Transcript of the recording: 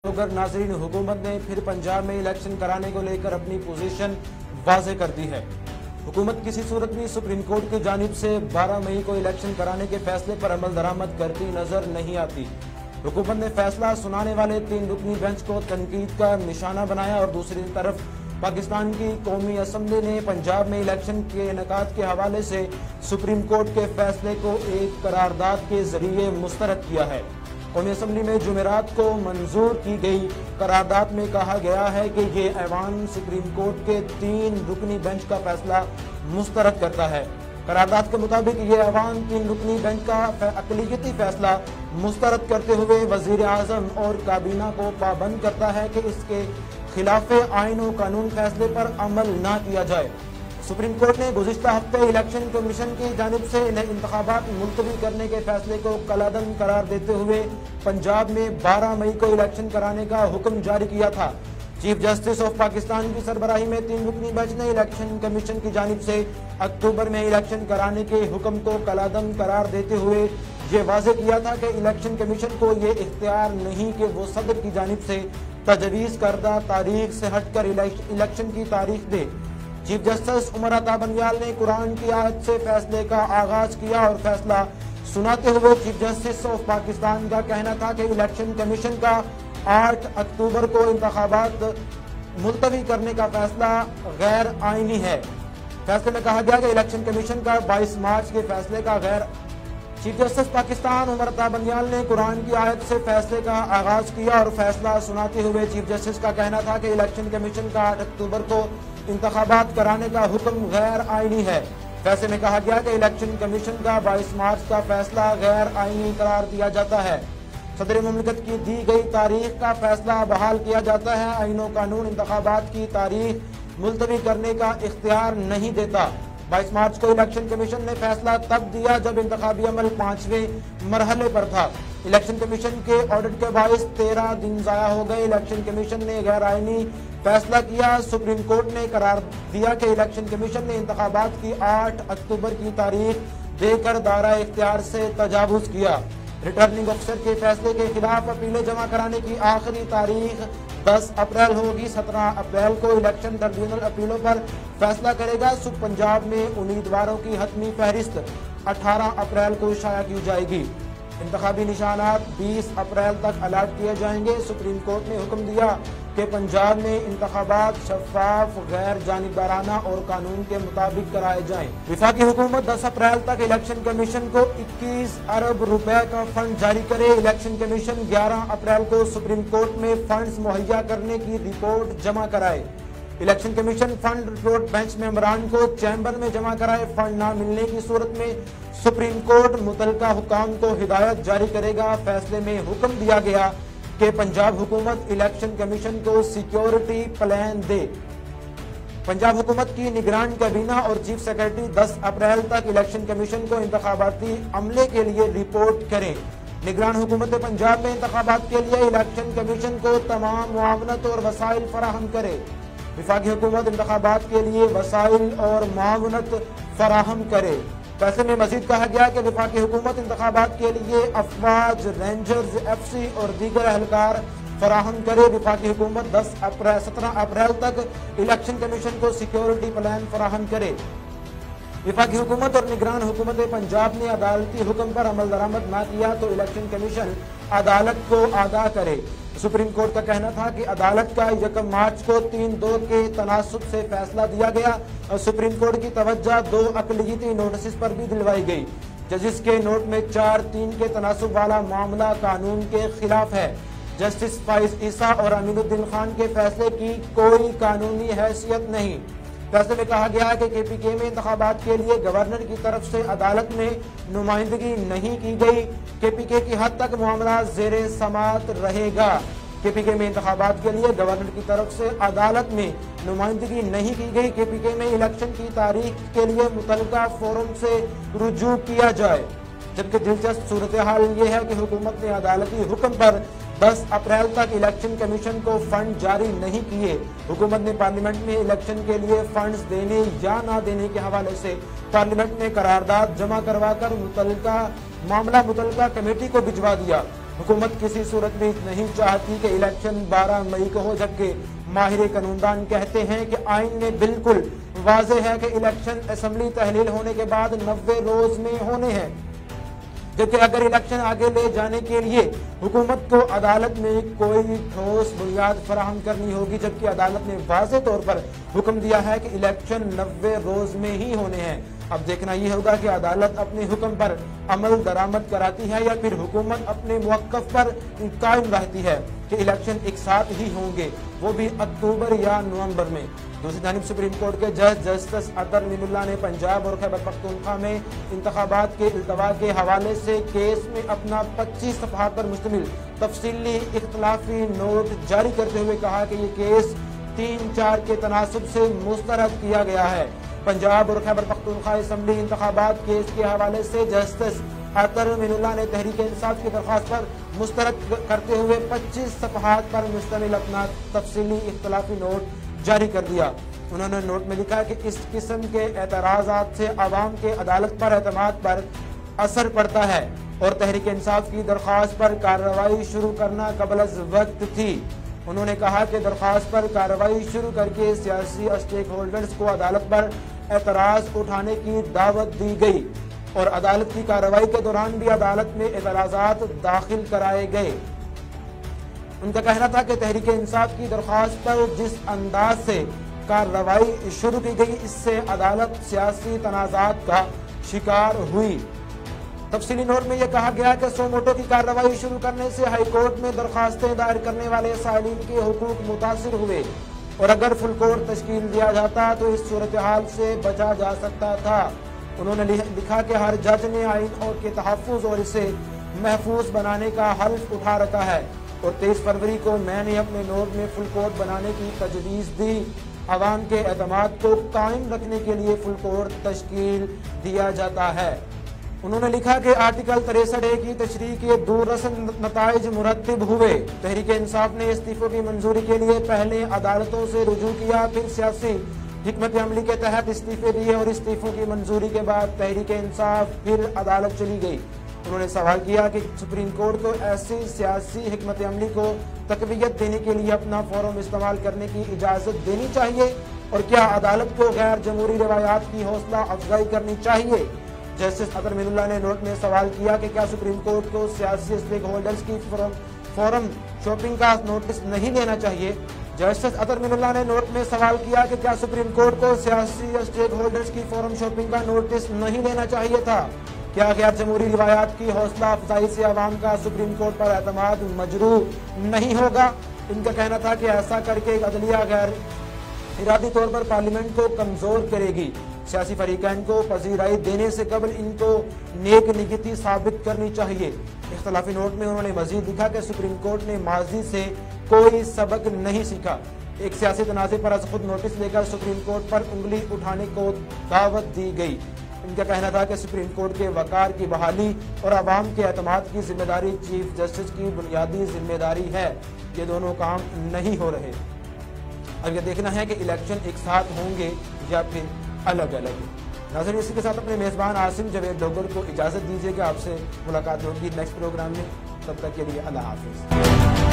अगर नाजरीन, हुकूमत ने फिर पंजाब में इलेक्शन कराने को लेकर अपनी पोजीशन वाज़ेह कर दी है। हुकूमत किसी सूरत भी सुप्रीम कोर्ट की जानिब से 12 मई को इलेक्शन कराने के फैसले पर अमल दरामद करती नजर नहीं आती। हुकूमत ने फैसला सुनाने वाले 3 रुकनी बेंच को तनकीद का निशाना बनाया और दूसरी तरफ पाकिस्तान की कौमी असम्बली ने पंजाब में इलेक्शन के इनेकाद के हवाले से सुप्रीम कोर्ट के फैसले को एक करारदाद के जरिए मुस्तरद किया है। कौमी असम्बली में जुमेरात को मंजूर की गई करारदाद में कहा गया है कि ये ऐवान सुप्रीम कोर्ट के 3 रुकनी बेंच का फैसला मुस्तरद करता है। करारदाद के मुताबिक ये ऐवान 3 रुकनी बेंच का अक़लियती फैसला मुस्तरद करते हुए वजीर आजम और काबीना को पाबंद करता है कि इसके खिलाफ आइन और कानून फैसले पर अमल न किया जाए। सुप्रीम कोर्ट ने गुज़िश्ता हफ्ते इलेक्शन कमीशन की जानिब से इंतखाबात मुलतवी करने के फैसले को कलादम करार देते हुए पंजाब में 12 मई को इलेक्शन कराने का हुक्म जारी किया था। चीफ जस्टिस ऑफ पाकिस्तान की सरबराही में 3 रुकनी बेंच ने इलेक्शन कमीशन की जानिब से अक्टूबर में इलेक्शन कराने के हुक्म को कलादम करार देते हुए ये वाज़ेह किया था कि इलेक्शन कमीशन को ये इख्तियार नहीं कि वो सदर की जानिब से तजवीज़ करदा तारीख से हटकर इलेक्शन की तारीख दे। चीफ जस्टिस उमर अता बंदियाल ने कुरान की आयत से फैसले का आगाज किया और फैसला सुनाते हुए चीफ जस्टिस ऑफ पाकिस्तान का कहना था कि इलेक्शन कमीशन का 8 अक्टूबर को इंतखाबात मुलतवी करने का फैसला गैर आईनी है। फैसले में कहा गया कि इलेक्शन कमीशन का 22 मार्च के फैसले का गैर चीफ जस्टिस पाकिस्तान उमर अता बंदियाल ने कुरान की आयत से फैसले का आगाज किया और फैसला सुनाते हुए चीफ जस्टिस का कहना था कि इलेक्शन कमीशन का 8 अक्टूबर को इंतखाबात कराने का हुक्म गैर आईनी है। फैसले में कहा गया कि इलेक्शन कमीशन का 22 मार्च का फैसला गैर आईनी करार दिया जाता है। सदर मुमलिकत की दी गई तारीख का फैसला बहाल किया जाता है। आईन और कानून इंतखाबात की तारीख मुलतवी करने का इख्तियार नहीं देता। 22 मार्च को इलेक्शन कमीशन ने फैसला तब दिया जब इंतखाबी अमल 5वें मरहले पर था। इलेक्शन कमीशन के ऑडिट के बाइस 13 दिन जाया हो गए। इलेक्शन कमीशन ने गैर आईनी फैसला किया। सुप्रीम कोर्ट ने करार दिया कि इलेक्शन कमीशन ने इंतखाबात की 8 अक्टूबर की तारीख देकर दायरा इख्तियार से तजावुज किया। रिटर्निंग अफसर के फैसले के खिलाफ अपीलें जमा कराने की आखिरी तारीख 10 अप्रैल होगी। 17 अप्रैल को इलेक्शन ट्रिब्यूनल अपीलों पर फैसला करेगा। सुब पंजाब में उम्मीदवारों की हतमी फहरिस्त 18 अप्रैल को शाया की जाएगी। इंतखाबी निशानात 20 अप्रैल तक अलॉट किए जाएंगे। सुप्रीम कोर्ट ने हुक्म दिया कि पंजाब में इंतखाबात शफाफ, गैर जानिबदाराना और कानून के मुताबिक कराए जाएं। वफाकी हुकूमत 10 अप्रैल तक इलेक्शन कमीशन को 21 अरब रुपए का फंड जारी करे। इलेक्शन कमीशन 11 अप्रैल को सुप्रीम कोर्ट में फंड्स मुहैया करने की रिपोर्ट जमा कराए। Election commission fund report bench मेंबरान को चैम्बर में जमा कराए। फंड न मिलने की सूरत में सुप्रीम कोर्ट मुतलका हुकाम को हिदायत जारी करेगा। फैसले में हुक्म दिया गया कि पंजाब हुकूमत इलेक्शन कमीशन को सिक्योरिटी प्लान दे। पंजाब हुकूमत की निगरान काबीना और चीफ सेक्रेटरी 10 अप्रैल तक इलेक्शन कमीशन को इंतखाबाती अमले के लिए रिपोर्ट करें। निगरान हुकूमत पंजाब में इंतखाबात के लिए इलेक्शन कमीशन को तमाम मुआवनत और वसाइल फराहम करे। वफाकी हुकूमत इंतखाबात के लिए वसाइल और मुआवनत फराहम करे। फैसले में मजीद कहा गया कि वफाकी हुकूमत इंतखाबात के लिए अफवाज, रेंजर्स, FC और दीगर अहलकार फराहम करे। वफाकी हुकूमत 17 अप्रैल तक इलेक्शन कमीशन को सिक्योरिटी प्लान फराहम करे। वफाकी हुकूमत और निगरान हुकूमत पंजाब ने अदालती हुक्म पर अमल दरामद न किया तो इलेक्शन कमीशन अदालत को आगाह करे। सुप्रीम कोर्ट का कहना था कि अदालत का 1 मार्च को 3-2 के तनासुब से फैसला दिया गया और सुप्रीम कोर्ट की तवज्जो 2 अक़लियती नोटिस पर भी दिलवाई गई। जजिस के नोट में 4-3 के तनासुब वाला मामला कानून के खिलाफ है। जस्टिस फाइज ईसा और अमीनुद्दीन खान के फैसले की कोई कानूनी हैसियत नहीं। फैसले में कहा गया है कि KPK में इंतखाबात के लिए गवर्नर की तरफ से अदालत में नुमाइंदगी नहीं की गई। KPK की हद तक मामला ज़ेरे समात रहेगा। KPK में इंतखाबात के लिए गवर्नर की तरफ से अदालत में नुमाइंदगी नहीं की गई। KPK में इलेक्शन की तारीख के लिए मुतलका फोरम से रुजू किया जाए। जबकि दिलचस्प सूरत हाल ये है कि हुकूमत ने अदालती हुक्म पर 10 अप्रैल तक इलेक्शन कमीशन को फंड जारी नहीं किए। हुकूमत ने पार्लियामेंट में इलेक्शन के लिए फंड्स देने या ना देने के हवाले से पार्लियामेंट में करारदाद जमा करवाकर मुतलका मामला मुतलका कमेटी को भिजवा दिया। हुकूमत किसी सूरत में नहीं चाहती कि इलेक्शन 12 मई को हो, जबकि माहिर कानूनदान कहते हैं कि आइन में बिल्कुल वाज़ेह है कि इलेक्शन असेंबली तहलील होने के बाद 90 रोज में होने हैं। जबकि अगर इलेक्शन आगे ले जाने के लिए हुकूमत को अदालत में कोई ठोस बुनियाद फराहम करनी होगी, जबकि अदालत ने वाज़ेह तौर पर हुक्म दिया है कि इलेक्शन 90 रोज में ही होने हैं। अब देखना यह होगा कि अदालत अपने हुक्म पर अमल दरामद कराती है या फिर हुकूमत अपने मुवक्कफ पर कायम रहती है कि इलेक्शन एक साथ ही होंगे, वो भी अक्टूबर या नवंबर में। दूसरी जानिब सुप्रीम कोर्ट के जज जस्टिस अतर मीमुल्लाह ने पंजाब और खैबर पख्तूनख्वा में इंतखाबात के इल्तवा के हवाले से केस में अपना 25 सफ़हात पर मुश्तमिल तफसीली इख्तलाफी नोट जारी करते हुए कहा कि ये केस 3-4 के तनासुब से मुस्तरद किया गया है। पंजाब और खैबर पख्तूनख्वा असेंबली इंतखाबात केस के हवाले से जस्टिस अतर मीमुल्लाह ने तहरीक इंसाफ की दरख्वास्त पर मुस्तरद करते हुए 25 सफ़हात पर मुश्तमिल अपना तफसीली इख्तलाफी नोट जारी कर दिया। उन्होंने नोट में लिखा कि इस किस्म के एतराज़ात से आवाम के अदालत पर एतमाद पर असर पड़ता है और तहरीक इंसाफ की दरख्वास्त पर कार्रवाई शुरू करना कबल अज़ वक्त थी। उन्होंने कहा कि दरख्वास्त पर कार्रवाई शुरू करके सियासी स्टेक होल्डर्स को अदालत पर एतराज़ उठाने की दावत दी गई और अदालत की कार्रवाई के दौरान भी अदालत में एतराज़ात दाखिल कराए गए। उनका कहना था कि तहरीक इंसाफ की दरख्वास्त पर जिस अंदाज से कार्रवाई शुरू की गई, इससे अदालत सियासी तनाज़ात का शिकार हुई। तफसीली नोट में यह कहा गया कि सो मोटो की कार्रवाई शुरू करने से हाईकोर्ट में दरखास्तें दायर करने वाले साइलिन के हुकूक मुतासिर हुए और अगर फुल कोर्ट तश्कील दिया जाता तो इस सूरत हाल से बचा जा सकता था। उन्होंने लिखा कि हर जज ने आइन और के तहफ़्फ़ुज़ और इसे महफूज बनाने का हल्फ उठा रखा है और 23 फरवरी को मैंने अपने नोट में फुल कोर्ट बनाने की तजवीज़ दी। अवाम के एतमाद को कायम रखने के लिए फुल कोर्ट तश्कील दिया जाता है। उन्होंने लिखा कि आर्टिकल 63A की तशरीह के दूररस नताइज मुरत्तिब हुए। तहरीक इंसाफ ने इस्तीफों की मंजूरी के लिए पहले अदालतों से रुजू किया, फिर सियासी हिकमत अमली के तहत इस्तीफे दिए और इस्तीफों की मंजूरी के बाद तहरीक इंसाफ फिर अदालत चली गई। उन्होंने सवाल किया कि सुप्रीम कोर्ट को ऐसी सियासी हिकमत अमली को तकवीयत देने के लिए अपना फोरम इस्तेमाल करने की इजाज़त देनी चाहिए और क्या अदालत को गैर जमहूरी रवायात की हौसला अफजाई करनी चाहिए। जस्टिस अतर मीमुल्लाह ने नोट में सवाल किया कि क्या सुप्रीम कोर्ट को सियासी स्टेक होल्डर्स की फोरम शॉपिंग का नोटिस नहीं लेना चाहिए। जस्टिस अतर मीमुल्लाह ने नोट में सवाल किया कि क्या सुप्रीम कोर्ट को सियासी स्टेक होल्डर्स की फोरम शॉपिंग का नोटिस नहीं लेना चाहिए था। क्या गैर जमहूरी रिवायात की हौसला अफजाई से अवाम का सुप्रीम कोर्ट पर एतमाद मजरूह नहीं होगा। इनका कहना था कि ऐसा करके अदलिया गैर इरादी तौर पर पार्लियामेंट को कमजोर करेगी। सियासी फरीकैन को पजीराई देने से कबल इनको नेक नियति साबित करनी चाहिए। इख्तलाफी नोट में उन्होंने मजीद लिखा कि सुप्रीम कोर्ट ने माजी से कोई सबक नहीं सीखा। एक सियासी तनाज़े पर अज खुद नोटिस लेकर सुप्रीम कोर्ट पर उंगली उठाने को दावत दी गई। इनका कहना था कि सुप्रीम कोर्ट के वकार की बहाली और अवाम के एतमाद की जिम्मेदारी चीफ जस्टिस की बुनियादी जिम्मेदारी है। ये दोनों काम नहीं हो रहे। अब यह देखना है कि इलेक्शन एक साथ होंगे या फिर अलग अलग। नाज़रीन, इसी के साथ अपने मेज़बान आसिम जवेद डोगर को इजाज़त दीजिए कि आपसे मुलाकात होगी नेक्स्ट प्रोग्राम में। तब तक के लिए अल्लाह हाफिज़।